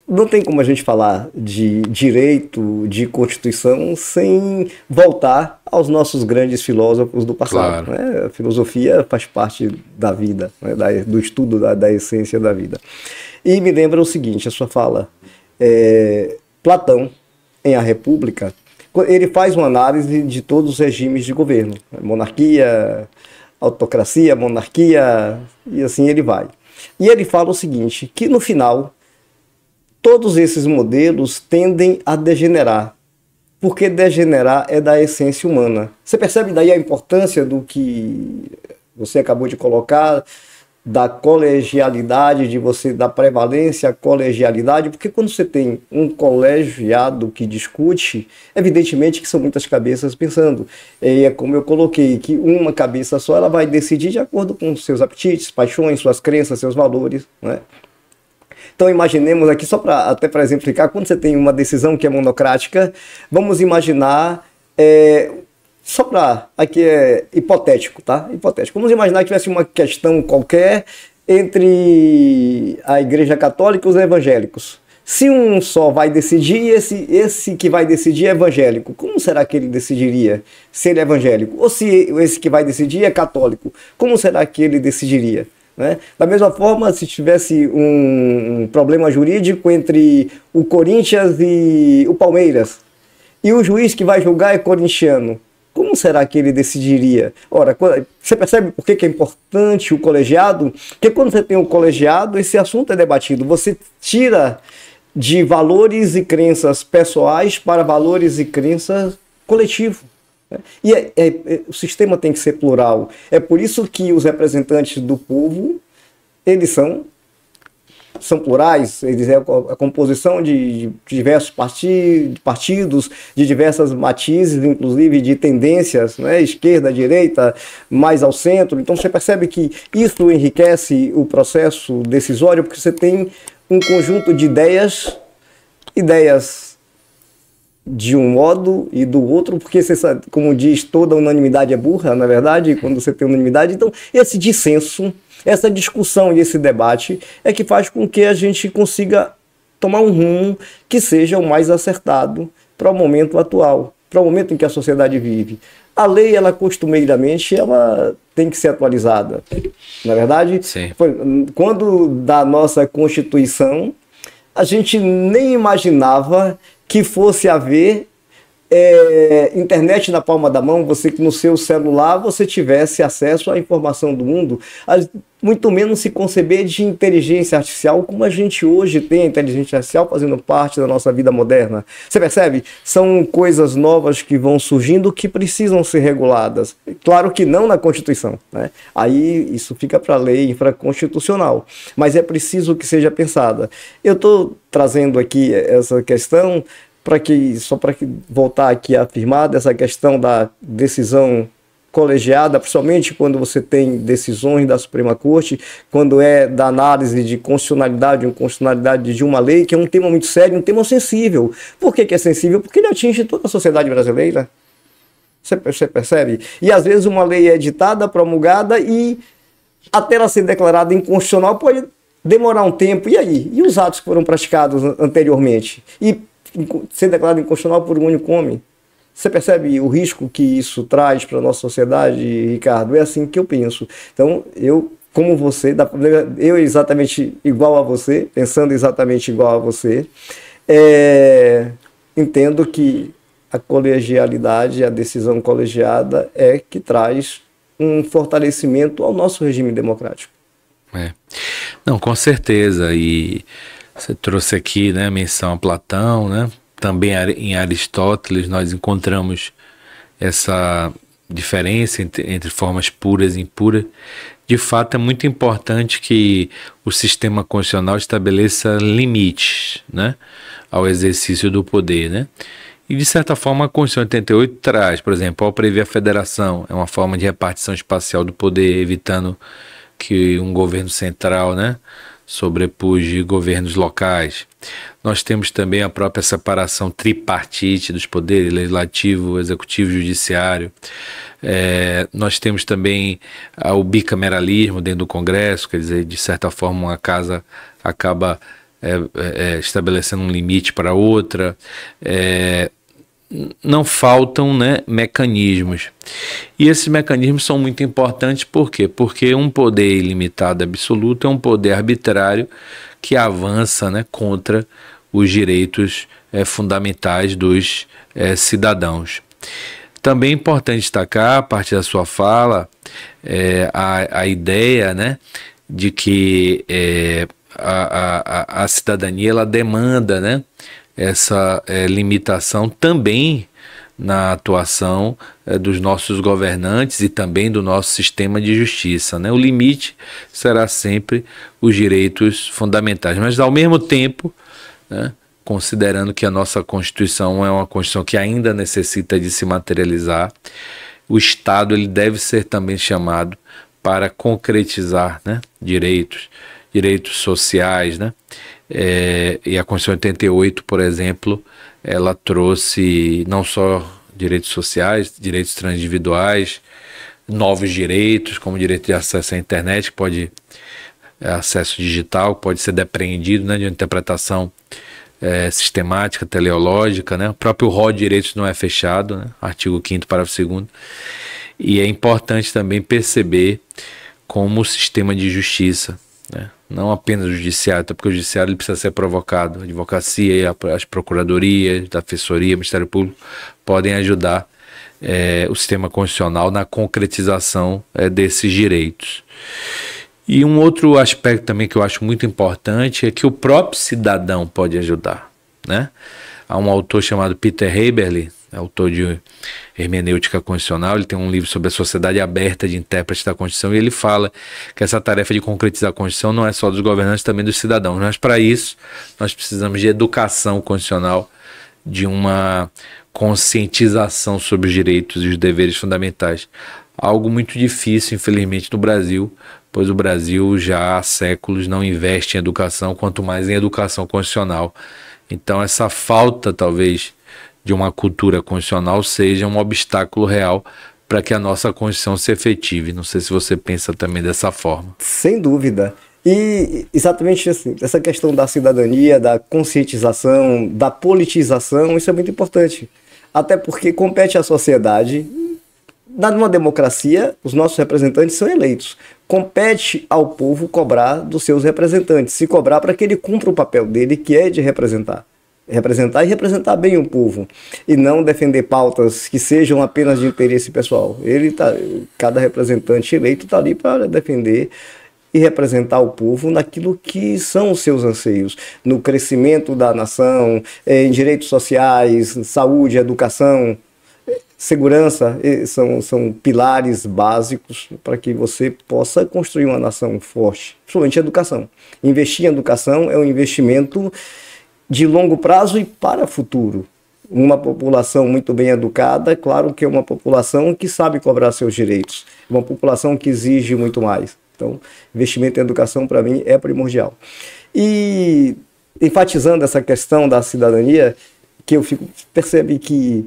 não tem como a gente falar de direito, de Constituição, sem voltar aos nossos grandes filósofos do passado. Claro. Né? A filosofia faz parte da vida, né? Do estudo da essência da vida. E me lembra o seguinte, a sua fala. Platão, em A República, ele faz uma análise de todos os regimes de governo. Monarquia, autocracia, monarquia, e assim ele vai. E ele fala o seguinte, que no final, todos esses modelos tendem a degenerar, porque degenerar é da essência humana. Você percebe daí a importância do que você acabou de colocar, da colegialidade, da prevalência à colegialidade, porque quando você tem um colegiado que discute, evidentemente que são muitas cabeças pensando. E é como eu coloquei, que uma cabeça só ela vai decidir de acordo com seus apetites, paixões, suas crenças, seus valores, né? Então imaginemos aqui, só até para exemplificar, quando você tem uma decisão que é monocrática, vamos imaginar, só para, aqui é hipotético, tá? Hipotético. Vamos imaginar que tivesse uma questão qualquer entre a Igreja Católica e os evangélicos. Se um só vai decidir, esse que vai decidir é evangélico, como será que ele decidiria se ele é evangélico? Ou se esse que vai decidir é católico, como será que ele decidiria? Né? Da mesma forma, se tivesse um problema jurídico entre o Corinthians e o Palmeiras, e o juiz que vai julgar é corintiano, como será que ele decidiria? Ora, você percebe por que é importante o colegiado? Porque quando você tem um colegiado, esse assunto é debatido. Você tira de valores e crenças pessoais para valores e crenças coletivos. E o sistema tem que ser plural. É por isso que os representantes do povo, eles são plurais, eles é a composição de diversos partidos, de diversas matizes, inclusive de tendências, né, esquerda, direita, mais ao centro. Então você percebe que isso enriquece o processo decisório, porque você tem um conjunto de ideias de um modo e do outro, porque você sabe, como diz, toda unanimidade é burra, na verdade, quando você tem unanimidade. Então, esse dissenso, essa discussão e esse debate é que faz com que a gente consiga tomar um rumo que seja o mais acertado para o momento atual, para o momento em que a sociedade vive. A lei, ela costumeiramente, ela tem que ser atualizada. Na verdade, sim, quando da nossa Constituição, a gente nem imaginava que fosse haver internet na palma da mão, você que no seu celular você tivesse acesso à informação do mundo, muito menos se conceber de inteligência artificial como a gente hoje tem a inteligência artificial fazendo parte da nossa vida moderna. Você percebe? São coisas novas que vão surgindo que precisam ser reguladas. Claro que não na Constituição, né? Aí isso fica para a lei infraconstitucional, mas é preciso que seja pensada. Eu estou trazendo aqui essa questão só para voltar aqui a afirmar dessa questão da decisão colegiada, principalmente quando você tem decisões da Suprema Corte, quando é da análise de constitucionalidade ou inconstitucionalidade de uma lei, que é um tema muito sério, um tema sensível. Por que é sensível? Porque ele atinge toda a sociedade brasileira. Você percebe? E às vezes uma lei é editada, promulgada e até ela ser declarada inconstitucional pode demorar um tempo. E aí? E os atos que foram praticados anteriormente? E ser declarado inconstitucional por um único homem? Você percebe o risco que isso traz para a nossa sociedade, Ricardo? É assim que eu penso. Então, eu, como você, eu exatamente igual a você, pensando exatamente igual a você, entendo que a colegialidade, a decisão colegiada é que traz um fortalecimento ao nosso regime democrático. Não, com certeza. E você trouxe aqui, né, menção a Platão, né? Também em Aristóteles nós encontramos essa diferença entre formas puras e impuras. De fato, é muito importante que o sistema constitucional estabeleça limites, né, ao exercício do poder, né? E, de certa forma, a Constituição 88 traz, por exemplo, ao prever a federação, é uma forma de repartição espacial do poder, evitando que um governo central, né, sobrepuja governos locais. Nós temos também a própria separação tripartite dos poderes, legislativo, executivo e judiciário. Nós temos também o bicameralismo dentro do Congresso, quer dizer, de certa forma uma casa acaba estabelecendo um limite para outra. Não faltam, né, mecanismos. E esses mecanismos são muito importantes, por quê? Porque um poder ilimitado absoluto é um poder arbitrário que avança, né, contra os direitos fundamentais dos cidadãos. Também é importante destacar, a partir da sua fala, a ideia, né, de que a cidadania ela demanda, né, essa limitação também na atuação dos nossos governantes e também do nosso sistema de justiça, né? O limite será sempre os direitos fundamentais, mas ao mesmo tempo, né, considerando que a nossa Constituição é uma Constituição que ainda necessita de se materializar, o Estado ele deve ser também chamado para concretizar, né, direitos sociais, né? E a Constituição 88, por exemplo, ela trouxe não só direitos sociais, direitos transindividuais, novos direitos, como o direito de acesso à internet, que pode acesso digital, pode ser depreendido, né, de uma interpretação sistemática, teleológica, né? O próprio rol de direitos não é fechado, né? Artigo 5º, parágrafo 2º. E é importante também perceber como o sistema de justiça, né, não apenas o judiciário, até porque o judiciário ele precisa ser provocado, a advocacia, as procuradorias, a defensoria, o Ministério Público podem ajudar o sistema constitucional na concretização desses direitos. E um outro aspecto também que eu acho muito importante é que o próprio cidadão pode ajudar, né? Há um autor chamado Peter Haberle, autor de Hermenêutica Constitucional, ele tem um livro sobre a sociedade aberta de intérpretes da Constituição, e ele fala que essa tarefa de concretizar a Constituição não é só dos governantes, também dos cidadãos, mas para isso nós precisamos de educação constitucional, de uma conscientização sobre os direitos e os deveres fundamentais. Algo muito difícil, infelizmente, no Brasil, pois o Brasil já há séculos não investe em educação, quanto mais em educação constitucional. Então essa falta, talvez, de uma cultura constitucional seja um obstáculo real para que a nossa Constituição se efetive. Não sei se você pensa também dessa forma. Sem dúvida. E exatamente assim, essa questão da cidadania, da conscientização, da politização, isso é muito importante. Até porque compete à sociedade. Numa democracia, os nossos representantes são eleitos. Compete ao povo cobrar dos seus representantes, se cobrar para que ele cumpra o papel dele, que é de representar. Representar e representar bem o povo. E não defender pautas que sejam apenas de interesse pessoal. Cada representante eleito está ali para defender e representar o povo naquilo que são os seus anseios, no crescimento da nação, em direitos sociais, saúde, educação, segurança, são pilares básicos para que você possa construir uma nação forte, principalmente a educação. Investir em educação é um investimento de longo prazo e para o futuro. Uma população muito bem educada, claro que é uma população que sabe cobrar seus direitos, uma população que exige muito mais. Então, investimento em educação, para mim, é primordial. E, enfatizando essa questão da cidadania, que eu percebo que